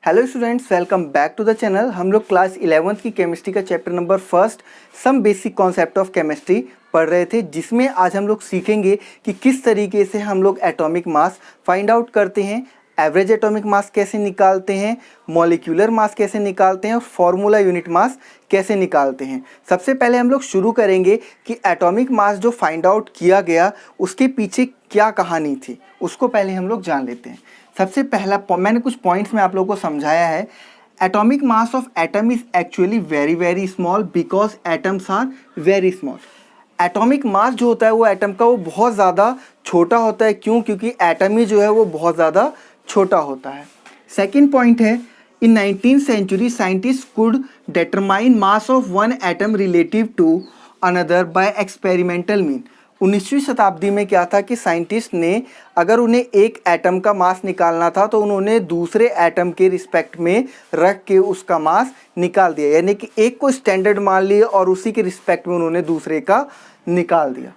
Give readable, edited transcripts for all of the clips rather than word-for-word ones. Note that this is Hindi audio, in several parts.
Hello students, welcome back to the channel. हम लोग क्लास 11th की केमिस्ट्री का chapter number first some basic concept of chemistry पढ़ रहे थे, जिसमें आज हम लोग सीखेंगे कि किस तरीके से हम लोग एटॉमिक मास फाइंड आउट करते हैं, एवरेज एटॉमिक मास कैसे निकालते हैं, मॉलिक्यूलर मास कैसे निकालते हैं और फॉर्मूला यूनिट मास कैसे निकालते हैं। सबसे पहले हम लोग शुरू करेंगे कि एटॉमिक मास जो फाइंड आउट किया गया उसके पीछे क्या कहानी थी, उसको पहले हम लोग जान लेते हैं। सबसे पहला मैंने कुछ पॉइंट्स में आप लोगों को समझाया है। Atomic mass of atom is actually very very small because atoms are very small. Atomic mass जो होता है वो एटम का वो बहुत ज़्यादा छोटा होता है। क्यों? क्योंकि एटम ही जो है वो बहुत ज़्यादा छोटा होता है। सेकेंड पॉइंट है, in 19th century scientist could determine mass of one atom relative to another by experimental mean. 19वीं शताब्दी में क्या था कि साइंटिस्ट ने अगर उन्हें एक एटम का मास निकालना था तो उन्होंने दूसरे एटम के रिस्पेक्ट में रख के उसका मास निकाल दिया, यानी कि एक को स्टैंडर्ड मान लिया और उसी के रिस्पेक्ट में उन्होंने दूसरे का निकाल दिया।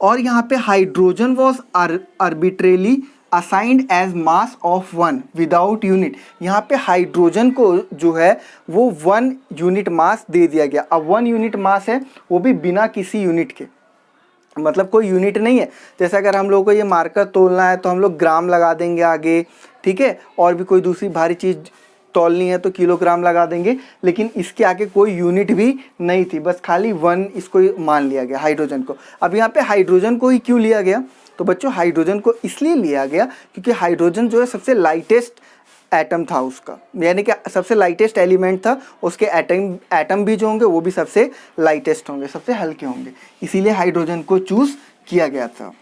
और यहाँ पे hydrogen was arbitrarily assigned as mass of one without unit. यहाँ पे हाइड्रोजन को जो है वो 1 यूनिट मास दे दिया गया। अब 1 यूनिट मास है वो भी बिना किसी यूनिट के, मतलब कोई यूनिट नहीं है। जैसे अगर हम लोग को ये मार्कर तोलना है तो हम लोग ग्राम लगा देंगे आगे, ठीक है, और भी कोई दूसरी भारी चीज़ तोलनी है तो किलोग्राम लगा देंगे, लेकिन इसके आगे कोई यूनिट भी नहीं थी, बस खाली 1 इसको मान लिया गया हाइड्रोजन को। अब यहाँ पे हाइड्रोजन को ही क्यों लिया गया? तो बच्चों हाइड्रोजन को इसलिए लिया गया क्योंकि हाइड्रोजन जो है सबसे लाइटेस्ट एटम था उसका, यानी कि सबसे लाइटेस्ट एलिमेंट था। उसके एटम भी जो होंगे वो भी सबसे लाइटेस्ट होंगे, सबसे हल्के होंगे, इसीलिए हाइड्रोजन को चूज़ किया गया था।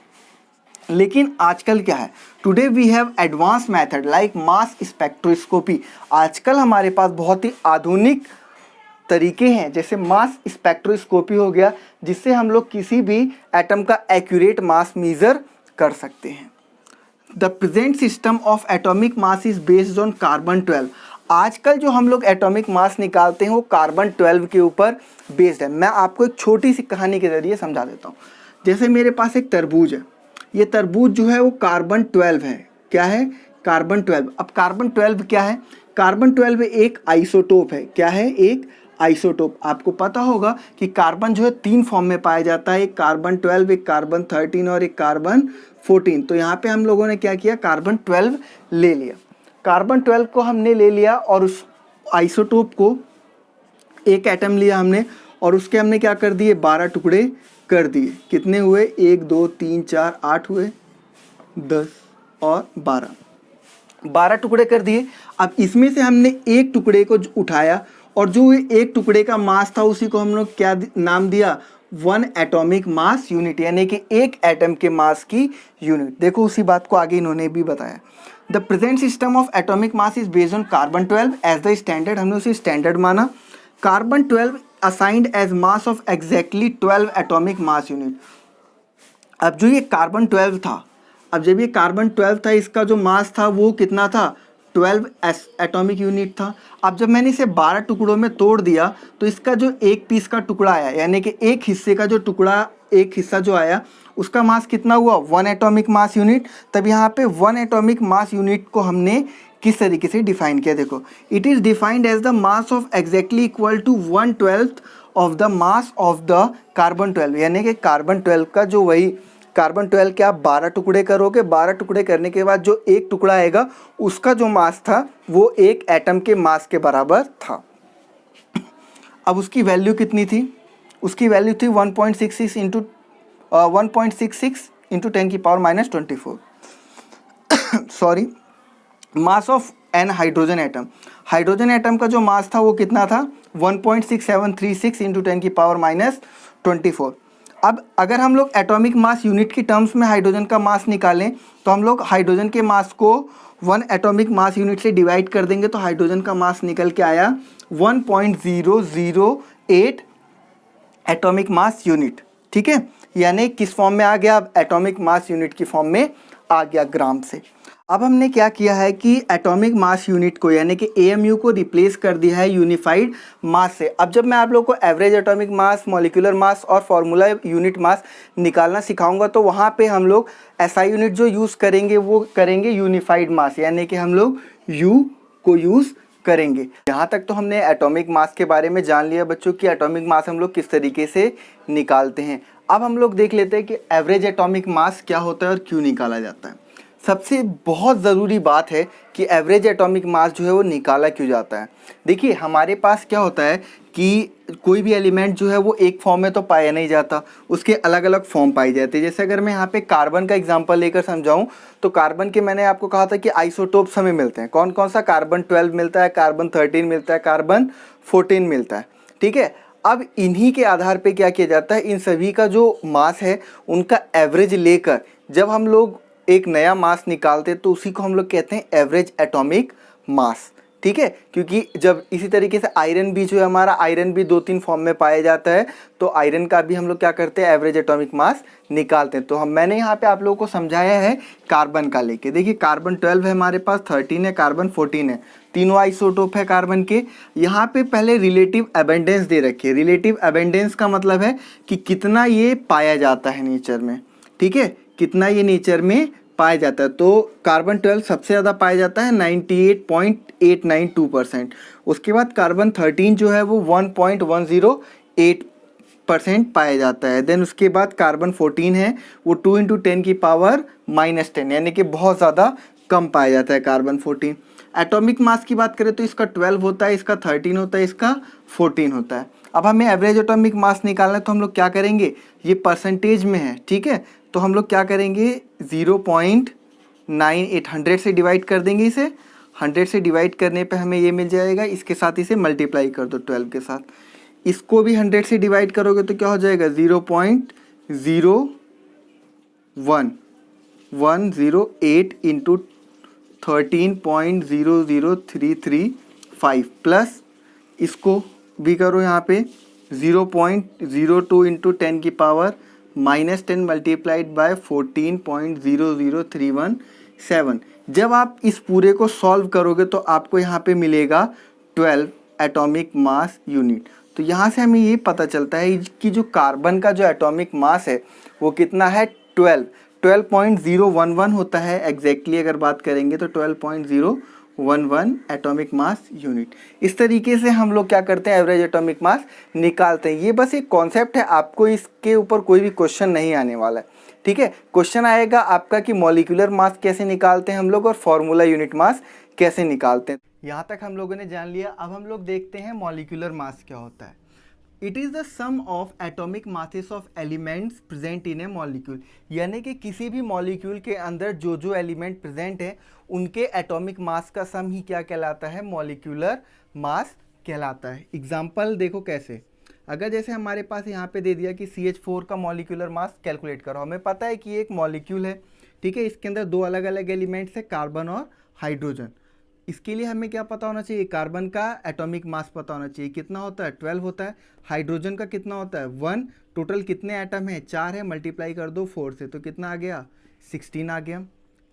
लेकिन आजकल क्या है, today we have advance method like mass spectroscopy. आजकल हमारे पास बहुत ही आधुनिक तरीके हैं, जैसे मास स्पेक्ट्रोस्कोपी हो गया, जिससे हम लोग किसी भी एटम का एक्यूरेट मास मेजर कर सकते हैं। The present system of atomic mass is based on carbon 12। आजकल जो हम लोग एटॉमिक मास निकालते हैं वो कार्बन 12 के ऊपर बेस्ड है। मैं आपको एक छोटी सी कहानी के जरिए समझा देता हूँ। जैसे मेरे पास एक तरबूज है, ये तरबूज जो है वो कार्बन 12 है। क्या है? कार्बन 12। अब कार्बन 12 क्या है? कार्बन 12 एक आइसोटोप है। क्या है? एक आइसोटोप। आपको पता होगा कि कार्बन जो है 3 फॉर्म में पाया जाता है, एक कार्बन 12, एक कार्बन 13 और एक कार्बन 14। तो यहाँ पे हम लोगों ने क्या किया, कार्बन 12 ले लिया। कार्बन 12 को हमने ले लिया और उस आइसोटोप को एक एटम लिया हमने और उसके हमने क्या कर दिए, 12 टुकड़े कर दिए। कितने हुए? 1 2 3 4 8 हुए, 10 और 12 टुकड़े कर दिए। अब इसमें से हमने एक टुकड़े को उठाया और जो एक टुकड़े का मास था उसी को हम लोग क्या नाम दिया, 1 एटॉमिक मास यूनिट, यानी कि एक एटम के मास की यूनिट। देखो उसी बात को आगे इन्होंने भी बताया। The present system of atomic mass is based on carbon 12 as the standard. हमने उसे स्टैंडर्ड माना। Carbon 12 assigned as mass of exactly 12 atomic mass unit. अब जो ये कार्बन 12 था, अब जब ये कार्बन 12 था, इसका जो मास था वो कितना था, 12 एटॉमिक यूनिट था। अब जब मैंने इसे 12 टुकड़ों में तोड़ दिया तो इसका जो एक पीस का टुकड़ा आया, यानी कि एक हिस्से का जो टुकड़ा, एक हिस्सा जो आया, उसका मास कितना हुआ, 1 एटॉमिक मास यूनिट। तब यहाँ पे 1 एटॉमिक मास यूनिट को हमने किस तरीके से डिफाइन किया? देखो, it is defined as the mass of exactly equal to 1/12 of the mass of the carbon 12, यानी कि कार्बन 12 का जो वही कार्बन 12 के आप 12 टुकड़े करोगे, 12 टुकड़े करने के बाद जो एक टुकड़ा आएगा उसका जो मास था वो एक एटम के मास के बराबर था। अब उसकी वैल्यू कितनी थी? उसकी वैल्यू थी 1.66 इंटू 10 की power -24 sorry, mass of an hydrogen atom. Hydrogen atom का जो मास था वो कितना था, 1.6736 इंटू 10 की पावर -24। अब अगर हम लोग एटॉमिक मास यूनिट की टर्म्स में हाइड्रोजन का मास निकालें तो हम लोग हाइड्रोजन के मास को 1 एटॉमिक मास यूनिट से डिवाइड कर देंगे तो हाइड्रोजन का मास निकल के आया 1.008 एटॉमिक मास यूनिट। ठीक है, यानी किस फॉर्म में आ गया, अब एटॉमिक मास यूनिट की फॉर्म में आ गया, ग्राम से। अब हमने क्या किया है कि एटॉमिक मास यूनिट को, यानी कि AMU को रिप्लेस कर दिया है यूनिफाइड मास से। अब जब मैं आप लोगों को average atomic mass, molecular mass और फॉर्मूला यूनिट मास निकालना सिखाऊंगा तो वहाँ पे हम लोग SI यूनिट जो यूज़ करेंगे वो करेंगे यूनिफाइड मास, यानी कि हम लोग U को यूज़ करेंगे। यहाँ तक तो हमने एटॉमिक मास के बारे में जान लिया बच्चों कि एटॉमिक मास हम लोग किस तरीके से निकालते हैं। अब हम लोग देख लेते हैं कि एवरेज एटॉमिक मास क्या होता है और क्यों निकाला जाता है। सबसे बहुत ज़रूरी बात है कि एवरेज एटॉमिक मास जो है वो निकाला क्यों जाता है। देखिए हमारे पास क्या होता है कि कोई भी एलिमेंट जो है वो एक फॉर्म में तो पाया नहीं जाता, उसके अलग अलग फॉर्म पाए जाते हैं। जैसे अगर मैं यहाँ पे कार्बन का एग्जांपल लेकर समझाऊं तो कार्बन के मैंने आपको कहा था कि आइसोटोप्स हमें मिलते हैं। कौन कौन सा? कार्बन 12 मिलता है, कार्बन 13 मिलता है, कार्बन 14 मिलता है। ठीक है, अब इन्हीं के आधार पे क्या किया जाता है, इन सभी का जो मास है उनका एवरेज लेकर जब हम लोग एक नया मास निकालते हैं तो उसी को हम लोग कहते हैं एवरेज एटॉमिक मास। ठीक है, क्योंकि जब इसी तरीके से आयरन भी जो है हमारा, आयरन भी 2-3 फॉर्म में पाया जाता है, तो आयरन का भी हम लोग क्या करते हैं, एवरेज एटॉमिक मास निकालते हैं। तो मैंने यहाँ पे आप लोगों को समझाया है कार्बन का लेके। देखिए कार्बन 12 है हमारे पास, 13 है, कार्बन 14 है, तीनों आइसोटोप है कार्बन के। यहाँ पे पहले रिलेटिव अबेंडेंस दे रखी है। रिलेटिव अबेंडेंस का मतलब है कि कितना ये पाया जाता है नेचर में। ठीक है, कितना ये नेचर में पाया जाता है। तो कार्बन 12 सबसे ज़्यादा पाया जाता है 98.892%। उसके बाद कार्बन 13 जो है वो 1.108% पाया जाता है। देन उसके बाद कार्बन 14 है वो 2 × 10 की पावर -10, यानी कि बहुत ज़्यादा कम पाया जाता है कार्बन 14। एटॉमिक मास की बात करें तो इसका 12 होता है, इसका 13 होता है, इसका 14 होता है। अब हमें एवरेज एटॉमिक मास निकालना है तो हम लोग क्या करेंगे, ये परसेंटेज में है। ठीक है, तो हम लोग क्या करेंगे 0.98 100 से डिवाइड कर देंगे। इसे 100 से डिवाइड करने पे हमें ये मिल जाएगा, इसके साथ इसे मल्टीप्लाई कर दो 12 के साथ। इसको भी 100 से डिवाइड करोगे तो क्या हो जाएगा 0.01108 इंटू 13.00335 प्लस इसको भी करो यहाँ पे 0.02 इंटू 10 की पावर -10 मल्टीप्लाइड बाय 14.00317। जब आप इस पूरे को सॉल्व करोगे तो आपको यहाँ पे मिलेगा 12 एटॉमिक मास यूनिट। तो यहाँ से हमें ये पता चलता है कि जो कार्बन का जो एटॉमिक मास है वो कितना है 12.011 होता है एग्जैक्टली। अगर बात करेंगे तो 12.011 एटॉमिक मास यूनिट। इस तरीके से हम लोग क्या करते हैं, एवरेज एटॉमिक मास निकालते हैं। ये बस एक कॉन्सेप्ट है, आपको इसके ऊपर कोई भी क्वेश्चन नहीं आने वाला है। ठीक है, क्वेश्चन आएगा आपका कि मॉलिक्यूलर मास कैसे निकालते हैं हम लोग और फॉर्मूला यूनिट मास कैसे निकालते हैं। यहाँ तक हम लोगों ने जान लिया। अब हम लोग देखते हैं मॉलिक्यूलर मास क्या होता है। It is the sum of atomic masses of elements present in a molecule, यानी कि किसी भी मॉलिक्यूल के अंदर जो जो एलिमेंट प्रेजेंट है उनके एटॉमिक मास का सम ही क्या कहलाता है, मॉलिक्यूलर मास कहलाता है। एग्जाम्पल देखो कैसे, अगर जैसे हमारे पास यहाँ पे दे दिया कि CH4 का मॉलिक्यूलर मास कैलकुलेट करो। हमें पता है कि एक मॉलिक्यूल है, ठीक है, इसके अंदर दो अलग अलग एलिमेंट्स है, कार्बन और हाइड्रोजन। इसके लिए हमें क्या पता होना चाहिए, कार्बन का एटॉमिक मास पता होना चाहिए, कितना होता है 12 होता है। हाइड्रोजन का कितना होता है 1। टोटल कितने एटम है 4 है, मल्टीप्लाई कर दो 4 से तो कितना आ गया 16 आ गया।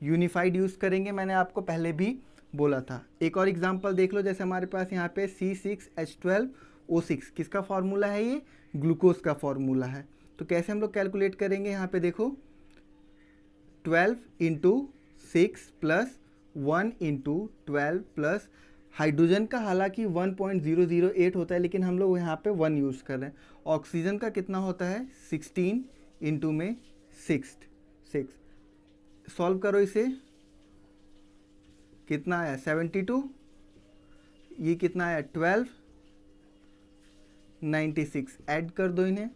यूनिफाइड यूज़ करेंगे, मैंने आपको पहले भी बोला था। एक और एग्जांपल देख लो, जैसे हमारे पास यहाँ पे C6H12O6 किसका फार्मूला है, ये ग्लूकोज का फार्मूला है। तो कैसे हम लोग कैलकुलेट करेंगे, यहाँ पे देखो 12 × 6 प्लस 1 × 12 प्लस हाइड्रोजन का हालांकि 1.008 होता है, लेकिन हम लोग यहाँ पे 1 यूज़ कर रहे हैं। ऑक्सीजन का कितना होता है 16 इंटू में 6। सॉल्व करो इसे, कितना आया 72, ये कितना आया 12, 96 ऐड कर दो इन्हें,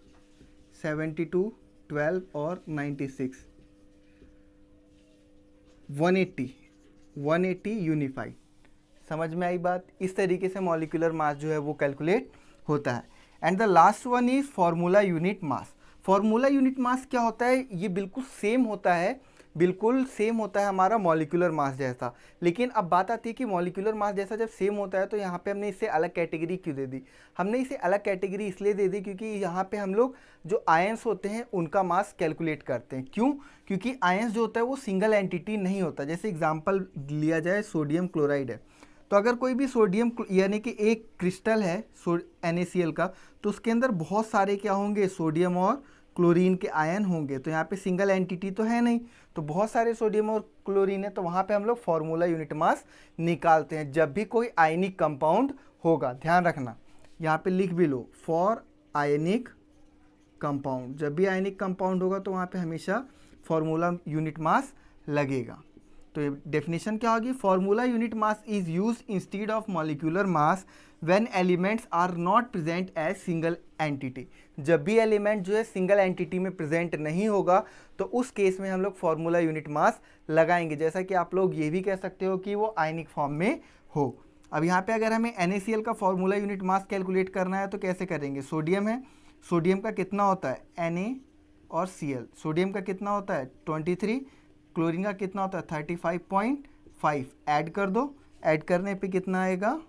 72, 12 और 96, 180 यूनिफाइड। समझ में आई बात। इस तरीके से मॉलिक्यूलर मास जो है वो कैलकुलेट होता है। And the last one is formula unit mass. Formula unit मास क्या होता है, ये बिल्कुल सेम होता है, बिल्कुल सेम होता है हमारा मॉलिक्यूलर मास जैसा। लेकिन अब बात आती है कि मॉलिक्यूलर मास जैसा जब सेम होता है तो यहाँ पे हमने इसे अलग कैटेगरी क्यों दे दी। हमने इसे अलग कैटेगरी इसलिए दे दी क्योंकि यहाँ पे हम लोग जो आयंस होते हैं उनका मास कैलकुलेट करते हैं। क्यों, क्योंकि आयंस जो होता है वो सिंगल एंटिटी नहीं होता। जैसे एग्जाम्पल लिया जाए, सोडियम क्लोराइड है, तो अगर कोई भी सोडियम यानी कि एक क्रिस्टल है NaCl का, तो उसके अंदर बहुत सारे क्या होंगे, सोडियम और क्लोरीन के आयन होंगे, तो यहाँ पे सिंगल एंटिटी तो है नहीं, तो बहुत सारे सोडियम और क्लोरीन है, तो वहाँ पे हम लोग फॉर्मूला यूनिट मास निकालते हैं जब भी कोई आयनिक कंपाउंड होगा। ध्यान रखना, यहाँ पे लिख भी लो, फॉर आयनिक कंपाउंड, जब भी आयनिक कंपाउंड होगा तो वहाँ पे हमेशा फॉर्मूला यूनिट मास लगेगा। तो ये डेफिनेशन क्या होगी, formula unit mass is use instead of molecular mass when elements are not present as single entity. जब भी एलिमेंट जो है सिंगल एंटिटी में प्रेजेंट नहीं होगा तो उस केस में हम लोग फॉर्मूला यूनिट मास लगाएंगे। जैसा कि आप लोग ये भी कह सकते हो कि वो आयनिक फॉर्म में हो। अब यहाँ पे अगर हमें NaCl का फॉर्मूला यूनिट मास कैलकुलेट करना है तो कैसे करेंगे, सोडियम है, सोडियम का कितना होता है Na और Cl, सोडियम का कितना होता है 23, क्लोरीन का कितना होता है 35.5, ऐड कर दो, ऐड करने पे कितना आएगा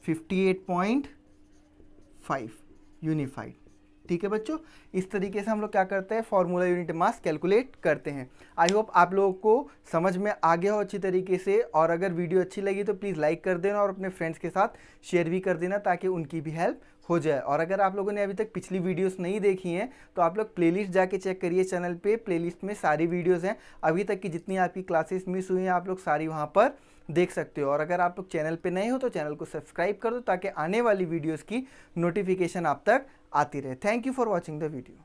58.5 यूनिफाइड। ठीक है बच्चों, इस तरीके से हम लोग क्या करते हैं, फॉर्मूला यूनिट मास कैलकुलेट करते हैं। आई होप आप लोगों को समझ में आ गया हो अच्छी तरीके से, और अगर वीडियो अच्छी लगी तो प्लीज़ लाइक कर देना और अपने फ्रेंड्स के साथ शेयर भी कर देना ताकि उनकी भी हेल्प हो जाए। और अगर आप लोगों ने अभी तक पिछली वीडियोस नहीं देखी हैं तो आप लोग प्लेलिस्ट जाके चेक करिए, चैनल पे प्लेलिस्ट में सारी वीडियोस हैं, अभी तक की जितनी आपकी क्लासेस मिस हुई हैं आप लोग सारी वहाँ पर देख सकते हो। और अगर आप लोग चैनल पे नए हो तो चैनल को सब्सक्राइब कर दो ताकि आने वाली वीडियोस की नोटिफिकेशन आप तक आती रहे। Thank you for watching the video.